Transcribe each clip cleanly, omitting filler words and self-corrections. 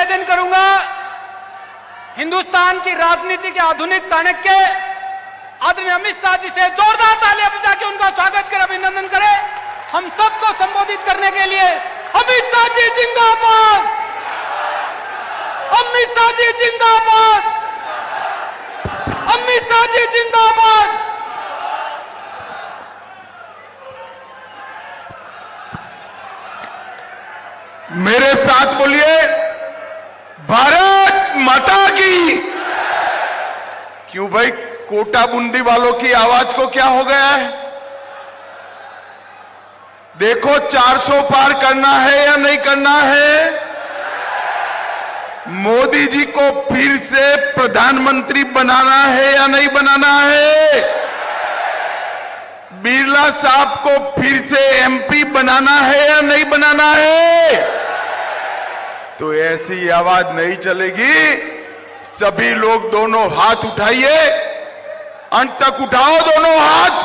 निवेदन करूंगा, हिंदुस्तान की राजनीति के आधुनिक चाणक्य आदरणीय अमित शाह जी से जोरदार तालियां बजा के उनका स्वागत कर अभिनंदन करें। हम सबको संबोधित करने के लिए अमित शाह जी जिंदाबाद, अमित शाह जी जिंदाबाद, अमित शाह जी जिंदाबाद। मेरे साथ बोलिए, भारत माता की। क्यों भाई, कोटा बूंदी वालों की आवाज को क्या हो गया है? देखो 400 पार करना है या नहीं करना है? मोदी जी को फिर से प्रधानमंत्री बनाना है या नहीं बनाना है? बिरला साहब को फिर से एमपी बनाना है या नहीं बनाना है? तो ऐसी आवाज नहीं चलेगी। सभी लोग दोनों हाथ उठाइए, अंत तक उठाओ दोनों हाथ,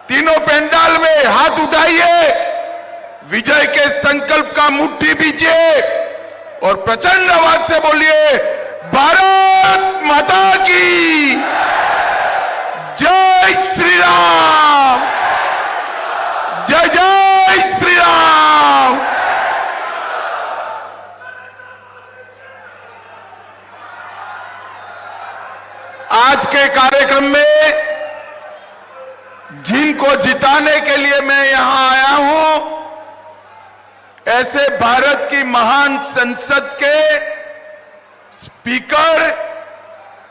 तीनों पंडाल में हाथ उठाइए, विजय के संकल्प का मुट्ठी बीजिए और प्रचंड आवाज से बोलिए, भारत माता की जय श्री राम, जय जय श्री राम। आज के कार्यक्रम में जिनको जिताने के लिए मैं यहां आया हूं, ऐसे भारत की महान संसद के स्पीकर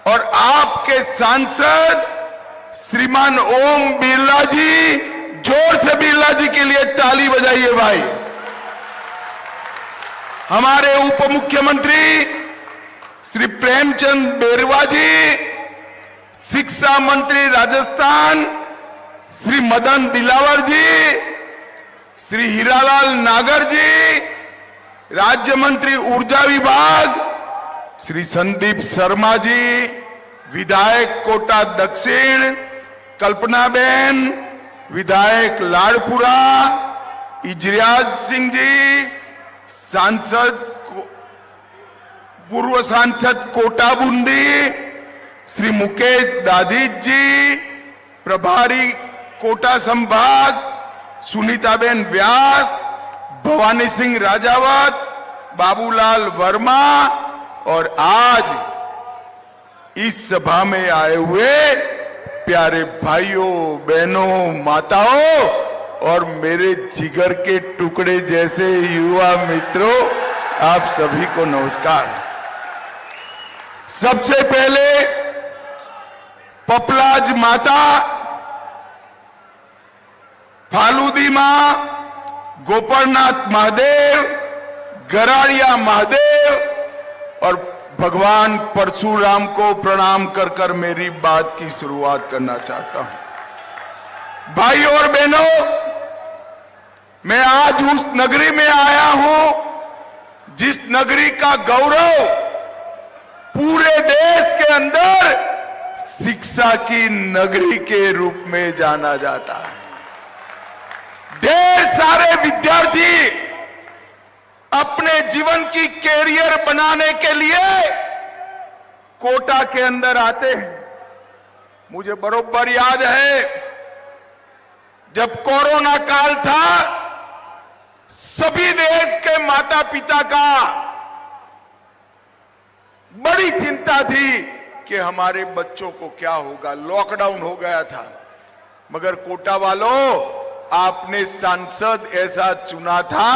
और आपके सांसद श्रीमान ओम बिरला जी, जोर से बिरला जी के लिए ताली बजाइए भाई। हमारे उप मुख्यमंत्री श्री प्रेमचंद बेरवा जी, शिक्षा मंत्री राजस्थान श्री मदन दिलावर जी, श्री हीरालाल नागर जी, राज्य मंत्री ऊर्जा विभाग श्री संदीप शर्मा जी, विधायक कोटा दक्षिण कल्पनाबेन, विधायक लाड़पुरा इजरियाज सिंह जी, सांसद पूर्व सांसद कोटा बूंदी श्री मुकेश दादीज जी, प्रभारी कोटा संभाग सुनीताबेन व्यास, भवानी सिंह राजावत, बाबूलाल वर्मा और आज इस सभा में आए हुए प्यारे भाइयों बहनों माताओं और मेरे जिगर के टुकड़े जैसे युवा मित्रों, आप सभी को नमस्कार। सबसे पहले पपलाज माता, फालूदी मां, गोपरनाथ महादेव, गराड़िया महादेव और भगवान परशुराम को प्रणाम कर कर मेरी बात की शुरुआत करना चाहता हूं। भाई और बहनों, मैं आज उस नगरी में आया हूं जिस नगरी का गौरव पूरे देश के अंदर शिक्षा की नगरी के रूप में जाना जाता है। ढेर सारे विद्यार्थी अपने जीवन की कैरियर बनाने के लिए कोटा के अंदर आते हैं। मुझे बरोबर याद है जब कोरोना काल था, सभी देश के माता पिता का बड़ी चिंता थी कि हमारे बच्चों को क्या होगा। लॉकडाउन हो गया था, मगर कोटा वालों, आपने सांसद ऐसा चुना था,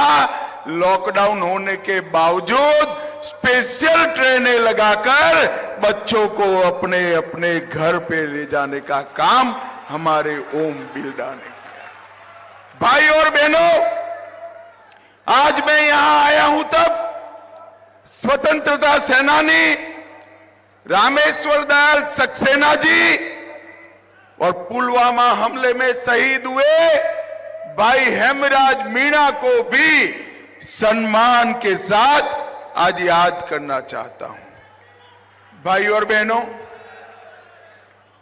लॉकडाउन होने के बावजूद स्पेशल ट्रेनें लगाकर बच्चों को अपने अपने घर पे ले जाने का काम हमारे ओम बिरला ने किया। भाई और बहनों, आज मैं यहां आया हूं तब स्वतंत्रता सेनानी रामेश्वर दयाल सक्सेना जी और पुलवामा हमले में शहीद हुए भाई हेमराज मीणा को भी सम्मान के साथ आज याद करना चाहता हूं। भाई और बहनों,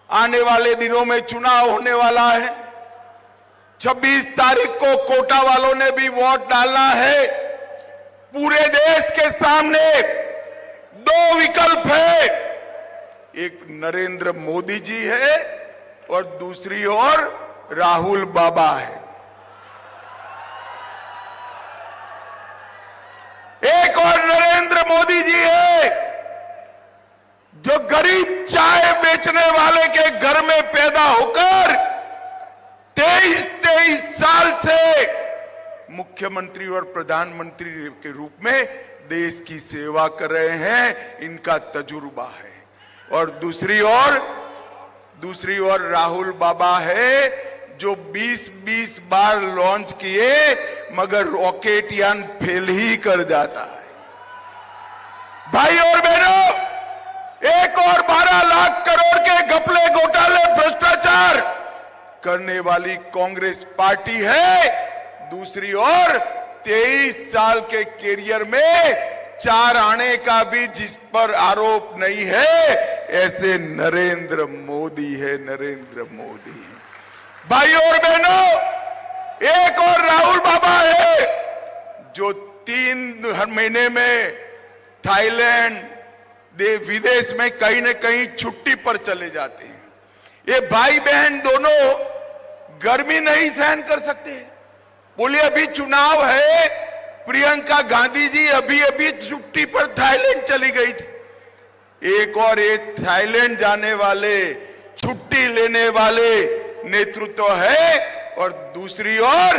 आने वाले दिनों में चुनाव होने वाला है। 26 तारीख को कोटा वालों ने भी वोट डालना है। पूरे देश के सामने दो विकल्प है, एक नरेंद्र मोदी जी है और दूसरी ओर राहुल बाबा है। एक और नरेंद्र मोदी जी है जो गरीब चाय बेचने वाले के घर में पैदा होकर 23 साल से मुख्यमंत्री और प्रधानमंत्री के रूप में देश की सेवा कर रहे हैं, इनका तजुर्बा है। और दूसरी ओर राहुल बाबा है जो 20 बार लॉन्च किए मगर रॉकेट यान फेल ही कर जाता है। भाई और बहनों, एक और 12 लाख करोड़ के घपले घोटाले भ्रष्टाचार करने वाली कांग्रेस पार्टी है, दूसरी ओर 23 साल के कैरियर में 4 आने का भी जिस पर आरोप नहीं है, ऐसे नरेंद्र मोदी है, नरेंद्र मोदी। भाई और बहनों, एक और राहुल बाबा है जो 3 हर महीने में थाईलैंड विदेश में कहीं न कहीं छुट्टी पर चले जाते हैं। ये भाई बहन दोनों गर्मी नहीं सहन कर सकते। बोलिए, अभी चुनाव है, प्रियंका गांधी जी अभी छुट्टी पर थाईलैंड चली गई थी। एक थाईलैंड जाने वाले, छुट्टी लेने वाले नेतृत्व है और दूसरी ओर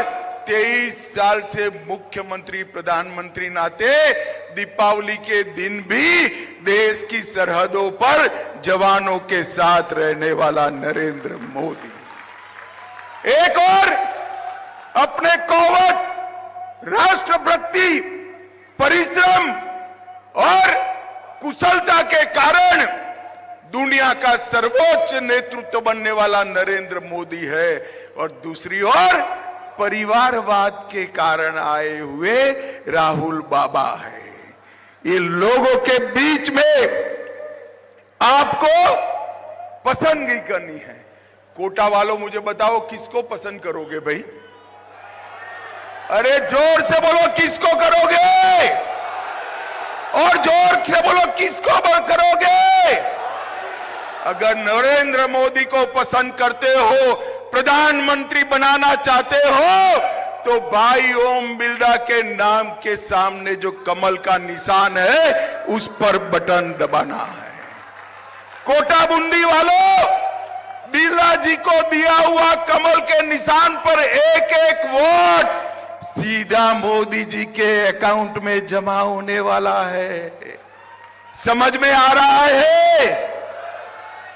23 साल से मुख्यमंत्री प्रधानमंत्री नाते दीपावली के दिन भी देश की सरहदों पर जवानों के साथ रहने वाला नरेंद्र मोदी। एक और अपने कौवत, राष्ट्रभक्ति, परिश्रम और कुशलता के कारण दुनिया का सर्वोच्च नेतृत्व बनने वाला नरेंद्र मोदी है और दूसरी ओर परिवारवाद के कारण आए हुए राहुल बाबा है। इन लोगों के बीच में आपको पसंदगी करनी है। कोटा वालों, मुझे बताओ किसको पसंद करोगे भाई? अरे जोर से बोलो, किसको करोगे? और जोर से बोलो, किसको करोगे? अगर नरेंद्र मोदी को पसंद करते हो, प्रधानमंत्री बनाना चाहते हो, तो भाई ओम बिरला के नाम के सामने जो कमल का निशान है उस पर बटन दबाना है। कोटा बूंदी वालों, बिरला जी को दिया हुआ कमल के निशान पर एक वोट सीधा मोदी जी के अकाउंट में जमा होने वाला है। समझ में आ रहा है?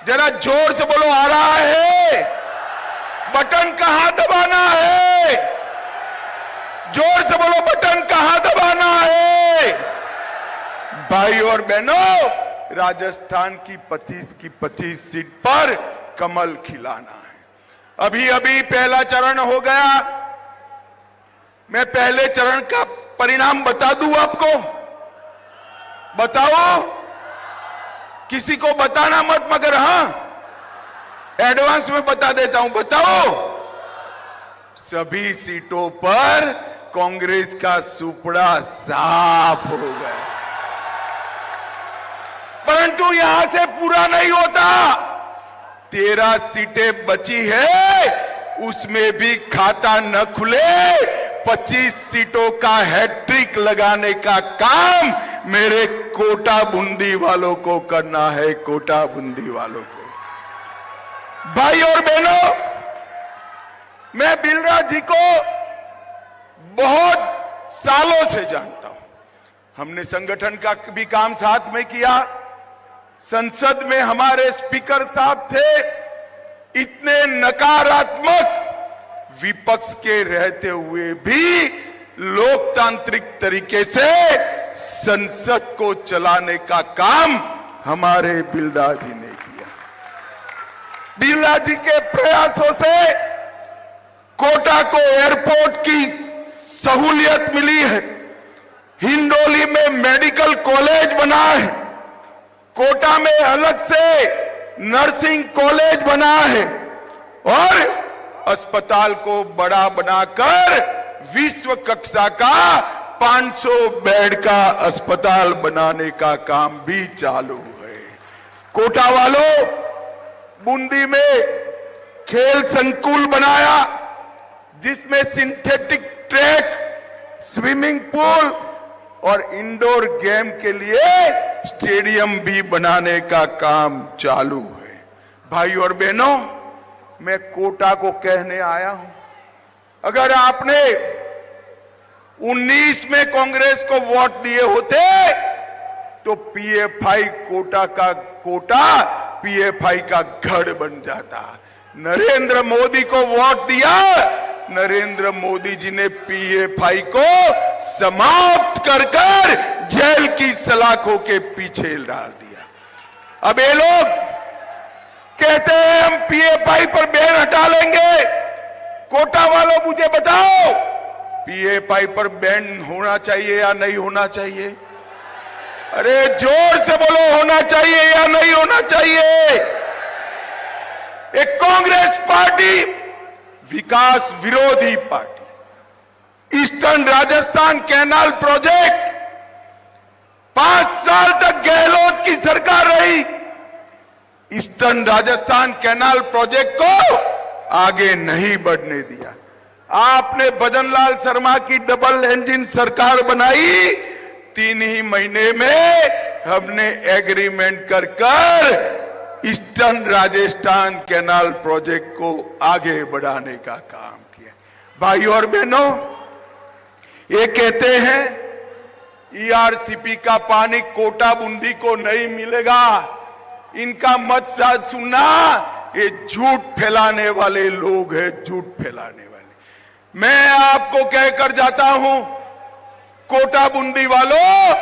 जरा जोर से बोलो, आ रहा है? बटन कहां दबाना है? जोर से बोलो, बटन कहां दबाना है? भाई और बहनों, राजस्थान की 25 सीट पर कमल खिलाना है। अभी पहला चरण हो गया। मैं पहले चरण का परिणाम बता दूं आपको? बताओ? किसी को बताना मत, मगर हां, एडवांस में बता देता हूं। बताओ? सभी सीटों पर कांग्रेस का सुपड़ा साफ हो गया। परंतु यहां से पूरा नहीं होता। 13 सीटें बची है, उसमें भी खाता न खुले 25 सीटों का हैट्रिक लगाने का काम मेरे कोटा बूंदी वालों को करना है। कोटा बूंदी वालों को। भाई और बहनों, मैं बिरला जी को बहुत सालों से जानता हूं। हमने संगठन का भी काम साथ में किया। संसद में हमारे स्पीकर साहब थे। इतने नकारात्मक विपक्ष के रहते हुए भी लोकतांत्रिक तरीके से संसद को चलाने का काम हमारे बिरला जी ने किया। बिरला जी के प्रयासों से कोटा को एयरपोर्ट की सहूलियत मिली है। हिंडोली में मेडिकल कॉलेज बना है। कोटा में अलग से नर्सिंग कॉलेज बना है और अस्पताल को बड़ा बनाकर विश्व कक्षा का 500 बेड का अस्पताल बनाने का काम भी चालू है। कोटा वालों, बूंदी में खेल संकुल बनाया जिसमें सिंथेटिक ट्रैक, स्विमिंग पूल और इंडोर गेम के लिए स्टेडियम भी बनाने का काम चालू है। भाई और बहनों, मैं कोटा को कहने आया हूं, अगर आपने 19 में कांग्रेस को वोट दिए होते तो पीएफआई कोटा का कोटा पीएफआई का गढ़ बन जाता। नरेंद्र मोदी को वोट दिया, नरेंद्र मोदी जी ने पीएफआई को समाप्त कर जेल की सलाखों के पीछे डाल दिया। अब ये लोग कहते हैं हम पीएफआई पर बैन हटा लेंगे। कोटा वालों, मुझे बताओ, पीएफआई पर बैन होना चाहिए या नहीं होना चाहिए? अरे जोर से बोलो, होना चाहिए या नहीं होना चाहिए? एक कांग्रेस पार्टी विकास विरोधी party, eastern Rajasthan canal project 5 साल तक गहलोत की सरकार रही। ईस्टर्न राजस्थान कैनाल प्रोजेक्ट को आगे नहीं बढ़ने दिया। आपने भजनलाल शर्मा की डबल इंजन सरकार बनाई, 3 ही महीने में हमने एग्रीमेंट कर ईस्टर्न राजस्थान कैनाल प्रोजेक्ट को आगे बढ़ाने का काम किया। भाइयों और बहनों, ये कहते हैं ईआरसीपी का पानी कोटा बूंदी को नहीं मिलेगा। इनका मत साथ सुनना, ये झूठ फैलाने वाले लोग हैं, झूठ फैलाने वाले। मैं आपको कहकर जाता हूं, कोटा बूंदी वालों,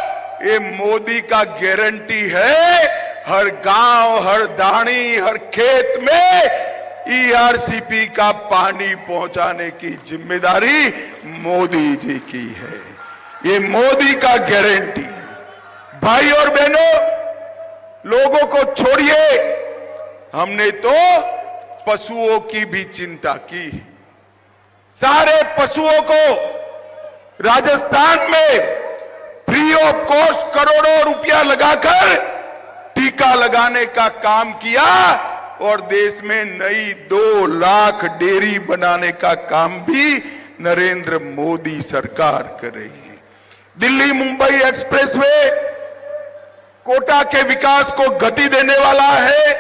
ये मोदी का गारंटी है, हर गांव, हर दानी, हर खेत में ईआरसीपी का पानी पहुंचाने की जिम्मेदारी मोदी जी की है। ये मोदी का गारंटी है। भाई और बहनों, लोगों को छोड़िए, हमने तो पशुओं की भी चिंता की है। सारे पशुओं को राजस्थान में फ्री ऑफ कॉस्ट करोड़ों रुपया लगाकर टीका लगाने का काम किया और देश में नई 2 लाख डेयरी बनाने का काम भी नरेंद्र मोदी सरकार कर रही है। दिल्ली मुंबई एक्सप्रेसवे कोटा के विकास को गति देने वाला है।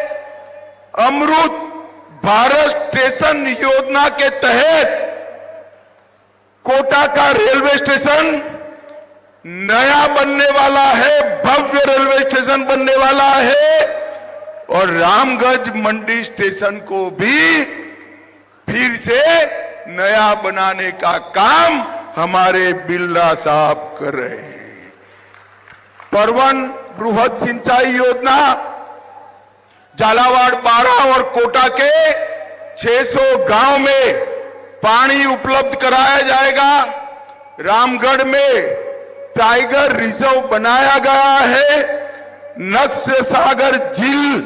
अमृत भारत स्टेशन योजना के तहत कोटा का रेलवे स्टेशन नया बनने वाला है, भव्य रेलवे स्टेशन बनने वाला है और रामगंज मंडी स्टेशन को भी फिर से नया बनाने का काम हमारे बिरला साहब कर रहे हैं। परवन बृहद सिंचाई योजना, झालावाड़ 12 और कोटा के 600 गांव में पानी उपलब्ध कराया जाएगा। रामगढ़ में टाइगर रिजर्व बनाया गया है। नक्स्य सागर झील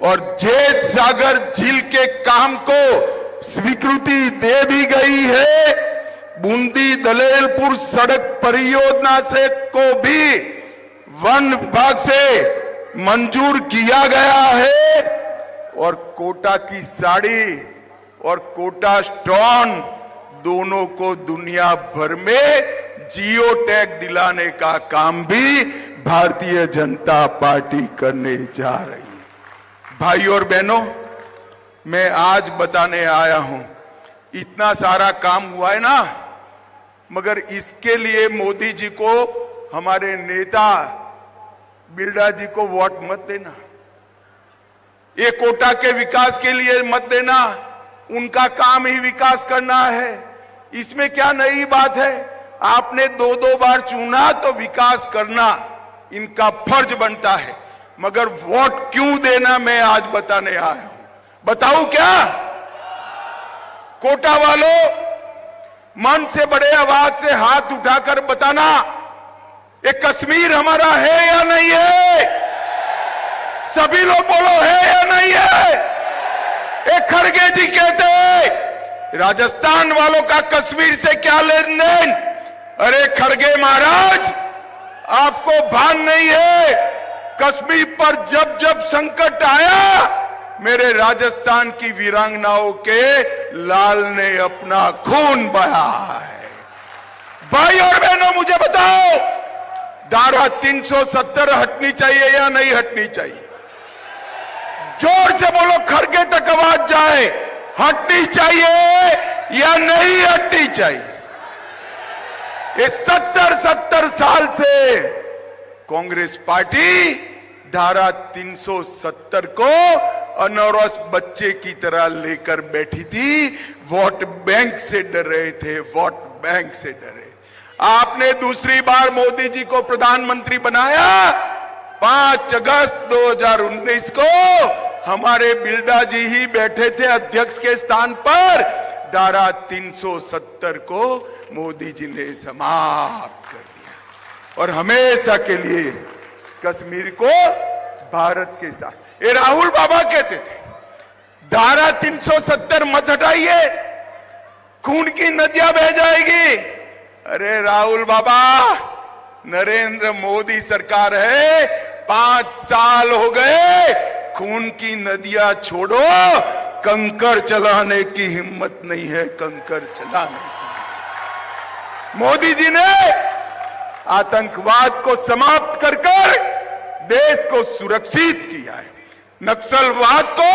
और जेठ सागर झील के काम को स्वीकृति दे दी गई है। बूंदी दलेलपुर सड़क परियोजना से को भी वन विभाग से मंजूर किया गया है और कोटा की साड़ी और कोटा स्टोन दोनों को दुनिया भर में जियो टैग दिलाने का काम भी भारतीय जनता पार्टी करने जा रही है। भाई और बहनों, मैं आज बताने आया हूं, इतना सारा काम हुआ है ना, मगर इसके लिए मोदी जी को, हमारे नेता बिरला जी को वोट मत देना। ये कोटा के विकास के लिए मत देना, उनका काम ही विकास करना है। इसमें क्या नई बात है? आपने 2-2 बार चुना तो विकास करना इनका फर्ज बनता है, मगर वोट क्यों देना मैं आज बताने आया हूं। बताऊं क्या? कोटा वालों, मन से बड़े आवाज से हाथ उठाकर बताना, ये कश्मीर हमारा है या नहीं है? सभी लोग बोलो, है या नहीं है? एक खड़गे जी कहते हैं राजस्थान वालों का कश्मीर से क्या लेन देन, अरे खड़गे महाराज, आपको भान नहीं है, कश्मीर पर जब जब संकट आया मेरे राजस्थान की वीरांगनाओं के लाल ने अपना खून बहा है। भाई और बहनों, मुझे बताओ, धारा 370 हटनी चाहिए या नहीं हटनी चाहिए? जोर से बोलो, खड़गे तक आवाज जाए, हटनी चाहिए या नहीं हटनी चाहिए? इस 70 साल से कांग्रेस पार्टी धारा 370 को अनौरस बच्चे की तरह लेकर बैठी थी। वोट बैंक से डर रहे थे, वोट बैंक से डरे। आपने दूसरी बार मोदी जी को प्रधानमंत्री बनाया 5 अगस्त 2019 को। हमारे बिरला जी ही बैठे थे अध्यक्ष के स्थान पर। धारा 370 को मोदी जी ने समाप्त कर दिया और हमेशा के लिए कश्मीर को भारत के साथ। ये राहुल बाबा कहते थे धारा 370 मत हटाइए, खून की नदियां बह जाएगी। अरे राहुल बाबा, नरेंद्र मोदी सरकार है, 5 साल हो गए, खून की नदियां छोड़ो, कंकर चलाने की हिम्मत नहीं है, कंकर चलाने की। मोदी जी ने आतंकवाद को समाप्त कर देश को सुरक्षित किया है। नक्सलवाद को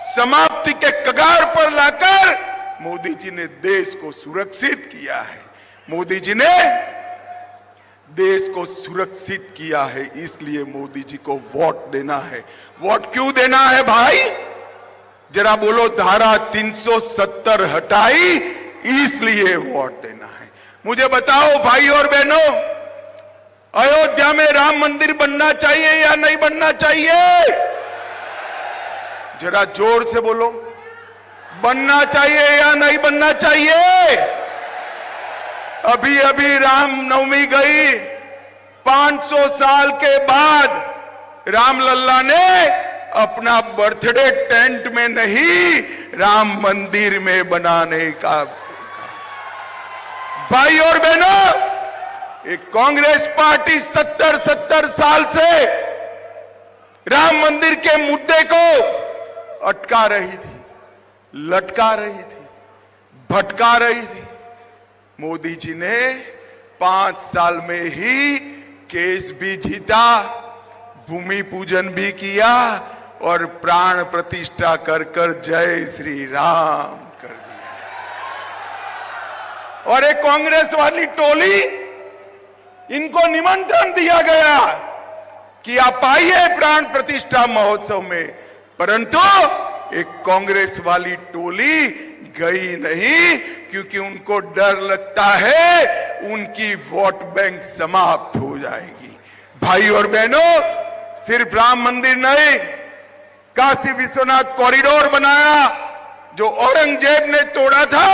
समाप्ति के कगार पर लाकर मोदी जी ने देश को सुरक्षित किया है। मोदी जी ने देश को सुरक्षित किया है, इसलिए मोदी जी को वोट देना है। वोट क्यों देना है भाई? जरा बोलो, धारा 370 हटाई इसलिए वोट देना है। मुझे बताओ भाई और बहनों, अयोध्या में राम मंदिर बनना चाहिए या नहीं बनना चाहिए? जरा जोर से बोलो, बनना चाहिए या नहीं बनना चाहिए? अभी अभी रामनवमी गई, 500 साल के बाद रामलल्ला ने अपना बर्थडे टेंट में नहीं, राम मंदिर में बनाने का। भाई और बहनों, एक कांग्रेस पार्टी 70 साल से राम मंदिर के मुद्दे को अटका रही थी, लटका रही थी, भटका रही थी। मोदी जी ने 5 साल में ही केस भी जीता, भूमि पूजन भी किया और प्राण प्रतिष्ठा कर जय श्री राम कर दिया। और एक कांग्रेस वाली टोली, इनको निमंत्रण दिया गया कि आप आइए प्राण प्रतिष्ठा महोत्सव में, परंतु एक कांग्रेस वाली टोली गई नहीं, क्योंकि उनको डर लगता है उनकी वोट बैंक समाप्त हो जाएगी। भाई और बहनों, सिर्फ राम मंदिर नहीं, काशी विश्वनाथ कॉरिडोर बनाया जो औरंगजेब ने तोड़ा था,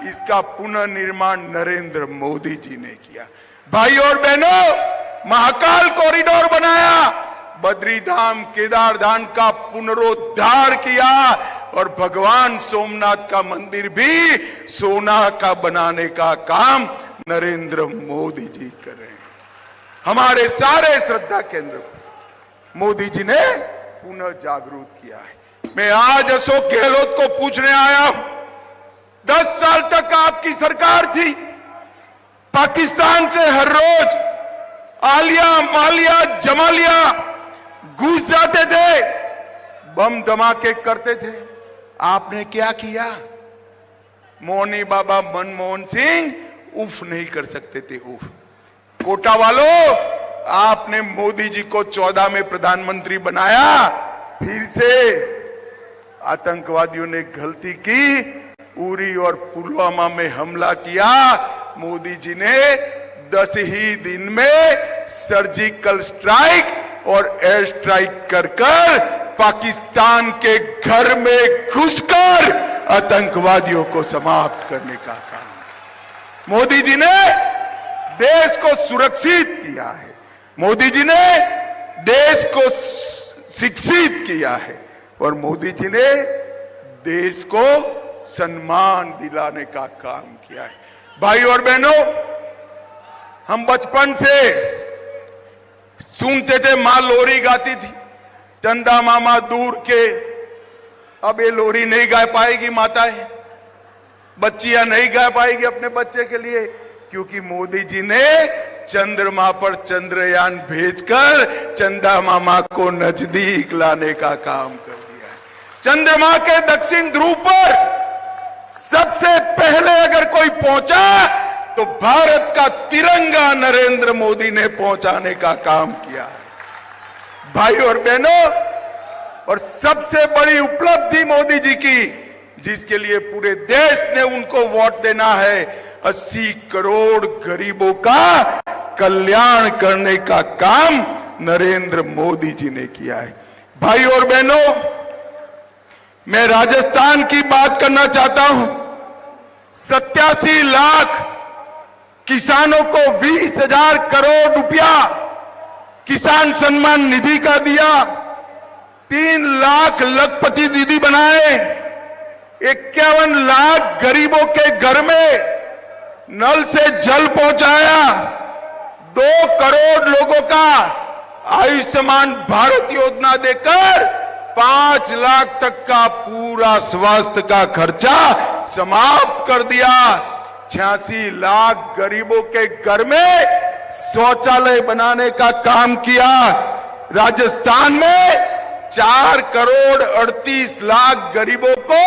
इसका पुनर्निर्माण नरेंद्र मोदी जी ने किया। भाई और बहनों, महाकाल कॉरिडोर बनाया, बद्री धाम केदार धाम का पुनरुद्धार किया और भगवान सोमनाथ का मंदिर भी सोना का बनाने का काम नरेंद्र मोदी जी कर रहे हैं। हमारे सारे श्रद्धा केंद्र को मोदी जी ने पुनः जागरूक किया है। मैं आज अशोक गहलोत को पूछने आया हूं, 10 साल तक आपकी सरकार थी, पाकिस्तान से हर रोज आलिया मालिया जमालिया घुस जाते थे, बम धमाके करते थे। आपने क्या किया? मोहनी बाबा मनमोहन सिंह उफ नहीं कर सकते थे, उफ। कोटा वालों, आपने मोदी जी को 14 में प्रधानमंत्री बनाया, फिर से आतंकवादियों ने गलती की, उरी और पुलवामा में हमला किया। मोदी जी ने 10 ही दिन में सर्जिकल स्ट्राइक और एयर स्ट्राइक कर पाकिस्तान के घर में घुसकर आतंकवादियों को समाप्त करने का काम मोदी जी ने देश को सुरक्षित किया है। मोदी जी ने देश को शिक्षित किया है और मोदी जी ने देश को सम्मान दिलाने का काम किया है। भाई और बहनों, हम बचपन से सुनते थे, मां लोरी गाती थी, चंदा मामा दूर के। अब ये लोरी नहीं गा पाएगी माताएं, बच्चियां नहीं गा पाएगी अपने बच्चे के लिए, क्योंकि मोदी जी ने चंद्रमा पर चंद्रयान भेजकर चंदा मामा को नजदीक लाने का काम कर दिया है। चंद्रमा के दक्षिण ध्रुव पर सबसे पहले अगर कोई पहुंचा तो भारत का तिरंगा नरेंद्र मोदी ने पहुंचाने का काम किया है। भाई और बहनों, और सबसे बड़ी उपलब्धि मोदी जी की, जिसके लिए पूरे देश ने उनको वोट देना है, 80 करोड़ गरीबों का कल्याण करने का काम नरेंद्र मोदी जी ने किया है। भाई और बहनों, मैं राजस्थान की बात करना चाहता हूं। 87 लाख किसानों को 20,000 करोड़ रुपया किसान सम्मान निधि का दिया, 3 लाख लखपति दीदी बनाए, 51 लाख गरीबों के घर में नल से जल पहुंचाया, 2 करोड़ लोगों का आयुष्मान भारत योजना देकर 5 लाख तक का पूरा स्वास्थ्य का खर्चा समाप्त कर दिया। 86 लाख गरीबों के घर में शौचालय बनाने का काम किया। राजस्थान में 4 करोड़ 38 लाख गरीबों को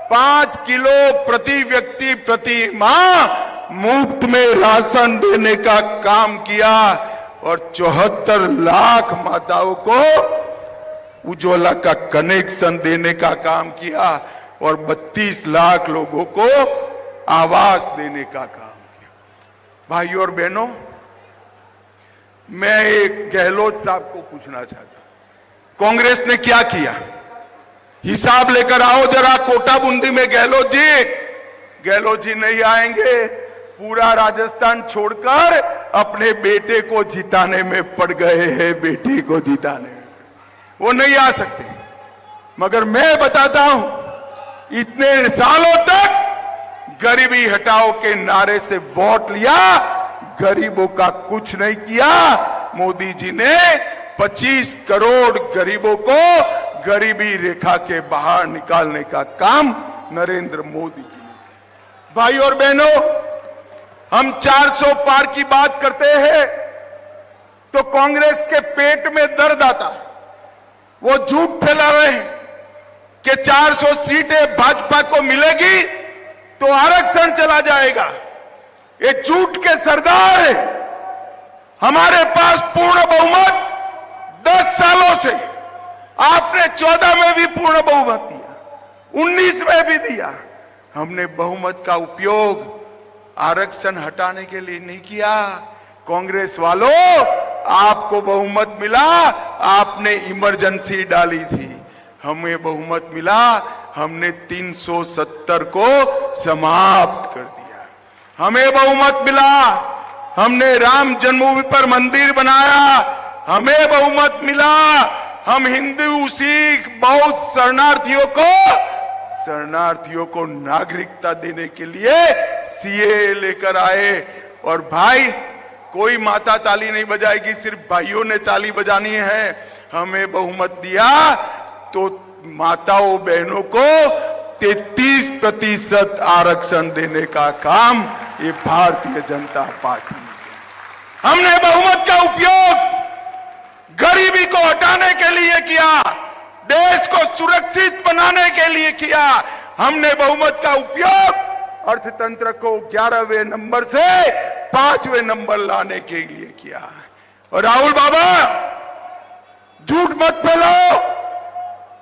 5 किलो प्रति व्यक्ति प्रति माह मुफ्त में राशन देने का काम किया और 74 लाख माताओं को उज्ज्वला का कनेक्शन देने का काम किया और 32 लाख लोगों को आवास देने का काम किया। भाइयों और बहनों, मैं एक गहलोत साहब को पूछना चाहता हूं, कांग्रेस ने क्या किया? हिसाब लेकर आओ जरा कोटा बूंदी में। गहलोत जी नहीं आएंगे, पूरा राजस्थान छोड़कर अपने बेटे को जिताने में पड़ गए हैं, बेटे को जिताने में वो नहीं आ सकते। मगर मैं बताता हूं, इतने सालों तक गरीबी हटाओ के नारे से वोट लिया, गरीबों का कुछ नहीं किया। मोदी जी ने 25 करोड़ गरीबों को गरीबी रेखा के बाहर निकालने का काम नरेंद्र मोदी जी ने किया। भाई और बहनों, हम 400 पार की बात करते हैं तो कांग्रेस के पेट में दर्द आता है। वो झूठ फैला रहे हैं कि 400 सीटें भाजपा को मिलेगी तो आरक्षण चला जाएगा। ये झूठ के सरदार है। हमारे पास पूर्ण बहुमत 10 सालों से, आपने 14 में भी पूर्ण बहुमत दिया, 19 में भी दिया। हमने बहुमत का उपयोग आरक्षण हटाने के लिए नहीं किया। कांग्रेस वालों, आपको बहुमत मिला, आपने इमरजेंसी डाली थी। हमें बहुमत मिला, हमने 370 को समाप्त कर दिया। हमें बहुमत मिला, हमने राम जन्मभूमि पर मंदिर बनाया। हमें बहुमत मिला, हम हिंदू सिख बौद्ध शरणार्थियों को नागरिकता देने के लिए सीए लेकर आए। और भाई, कोई माता ताली नहीं बजाएगी, सिर्फ भाइयों ने ताली बजानी है। हमें बहुमत दिया तो माताओं बहनों को 33% आरक्षण देने का काम ये भारतीय जनता पार्टी ने किया। हमने बहुमत का उपयोग गरीबी को हटाने के लिए किया, देश को सुरक्षित बनाने के लिए किया। हमने बहुमत का उपयोग अर्थतंत्र को 11वें नंबर से 5वें नंबर लाने के लिए किया। और राहुल बाबा, झूठ मत फैलाओ,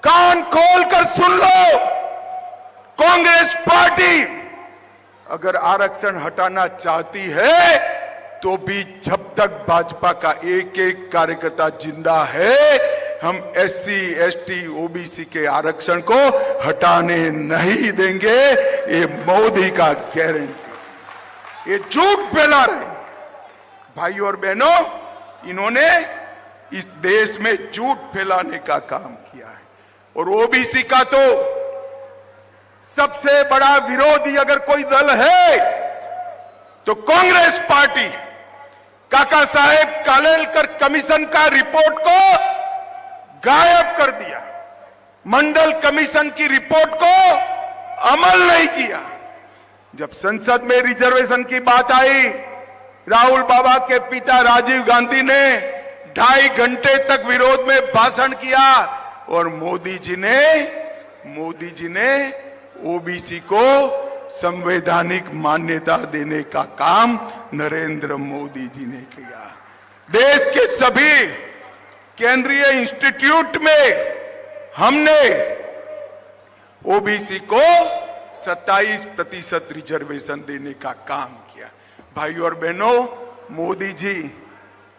कान खोलकर सुन लो। कांग्रेस पार्टी अगर आरक्षण हटाना चाहती है तो भी जब तक भाजपा का एक एक कार्यकर्ता जिंदा है, हम SC, ST, OBC के आरक्षण को हटाने नहीं देंगे। ये मोदी का गारंटी। ये झूठ फैला रहे भाइयों और बहनों, इन्होंने इस देश में झूठ फैलाने का काम किया है। और OBC का तो सबसे बड़ा विरोधी अगर कोई दल है तो कांग्रेस पार्टी। काका साहेब कालेलकर कमीशन का रिपोर्ट को गायब कर दिया, मंडल कमीशन की रिपोर्ट को अमल नहीं किया। जब संसद में रिजर्वेशन की बात आई, राहुल बाबा के पिता राजीव गांधी ने 2.5 घंटे तक विरोध में भाषण किया और मोदी जी ने ओबीसी को संवैधानिक मान्यता देने का काम नरेंद्र मोदी जी ने किया। देश के सभी केंद्रीय इंस्टीट्यूट में हमने ओबीसी को 27% रिजर्वेशन देने का काम किया। भाइयों और बहनों, मोदी जी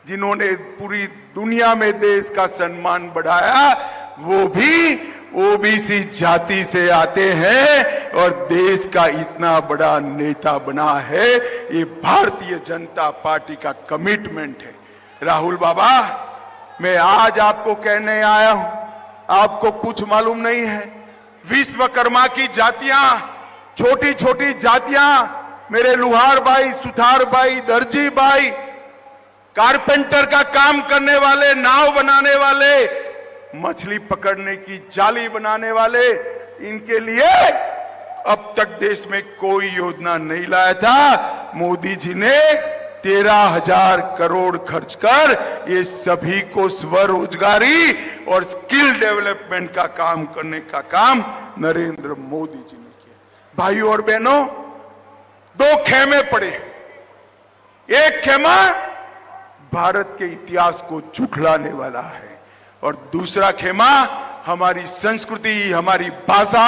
जिन्होंने पूरी दुनिया में देश का सम्मान बढ़ाया, वो भी ओबीसी जाति से आते हैं और देश का इतना बड़ा नेता बना है। ये भारतीय जनता पार्टी का कमिटमेंट है। राहुल बाबा, मैं आज आपको कहने आया हूं, आपको कुछ मालूम नहीं है। विश्वकर्मा की जातियां, छोटी छोटी जातियां, मेरे लुहार भाई, सुथार भाई, दर्जी भाई, कारपेंटर का काम करने वाले, नाव बनाने वाले, मछली पकड़ने की जाली बनाने वाले, इनके लिए अब तक देश में कोई योजना नहीं लाया था। मोदी जी ने 13,000 करोड़ खर्च कर ये सभी को स्वरोजगारी और स्किल डेवलपमेंट का काम करने का काम नरेंद्र मोदी जी ने किया। भाइयों और बहनों, 2 खेमे पड़े। एक खेमा भारत के इतिहास को झुठलाने वाला है और दूसरा खेमा हमारी संस्कृति, हमारी भाषा,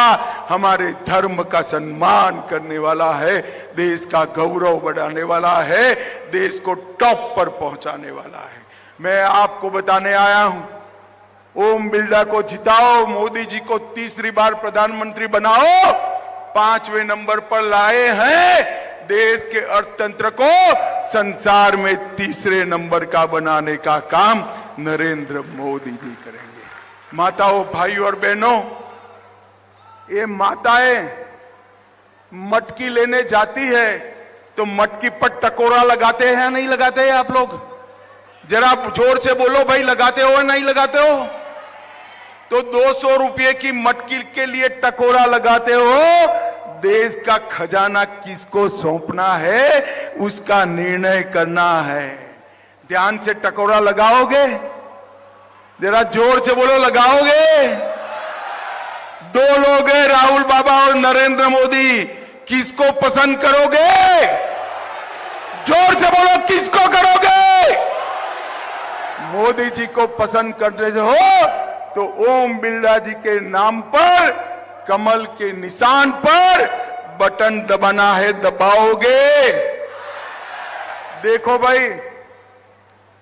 हमारे धर्म का सम्मान करने वाला है, देश का गौरव बढ़ाने वाला है, देश को टॉप पर पहुंचाने वाला है। मैं आपको बताने आया हूं, ओम बिरला को जिताओ, मोदी जी को तीसरी बार प्रधानमंत्री बनाओ, 5वें नंबर पर लाए हैं। देश के अर्थतंत्र को संसार में तीसरे नंबर का बनाने का काम नरेंद्र मोदी जी करेंगे। माताओं, भाइयों और बहनों, ये माताएं मटकी लेने जाती है तो मटकी पर टकोरा लगाते हैं, नहीं लगाते हैं आप लोग? जरा जोर से बोलो भाई, लगाते हो या नहीं लगाते हो? तो 200 रुपये की मटकी के लिए टकोरा लगाते हो। देश का खजाना किसको सौंपना है, उसका निर्णय करना है। ध्यान से टकोरा लगाओगे? जरा जोर से बोलो, लगाओगे? 2 लोग हैं, राहुल बाबा और नरेंद्र मोदी, किसको पसंद करोगे? जोर से बोलो, किसको करोगे? मोदी जी को पसंद करते हो तो ओम बिरला जी के नाम पर, कमल के निशान पर बटन दबाना है, दबाओगे? देखो भाई,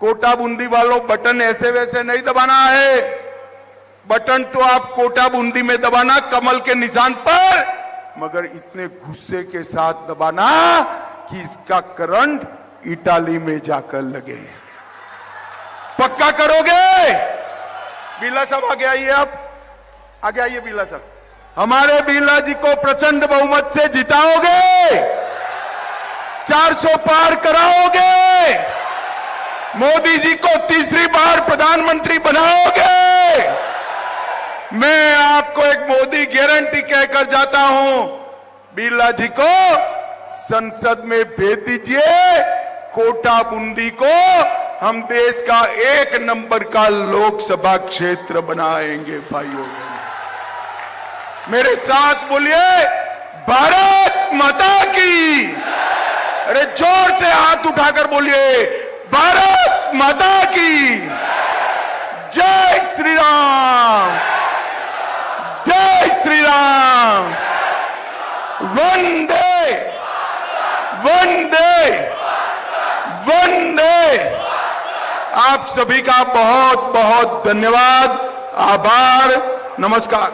कोटा बूंदी वालों, बटन ऐसे वैसे नहीं दबाना है। बटन तो आप कोटा बूंदी में दबाना, कमल के निशान पर, मगर इतने गुस्से के साथ दबाना कि इसका करंट इटाली में जाकर लगे। पक्का करोगे? बिरला साहब आगे आइए, आप आगे आइए। बिरला साहब, हमारे बिरला जी को प्रचंड बहुमत से जिताओगे? 400 पार कराओगे? मोदी जी को तीसरी बार प्रधानमंत्री बनाओगे? मैं आपको एक मोदी गारंटी कहकर जाता हूं, बिरला जी को संसद में भेज दीजिए। कोटा बूंदी को हम देश का 1 नंबर का लोकसभा क्षेत्र बनाएंगे। भाइयों, मेरे साथ बोलिए, भारत माता की। अरे जोर से हाथ उठाकर बोलिए, भारत माता की। जय श्री राम, जय श्री राम। वंदे वंदे वंदे। आप सभी का बहुत बहुत धन्यवाद, आभार, नमस्कार।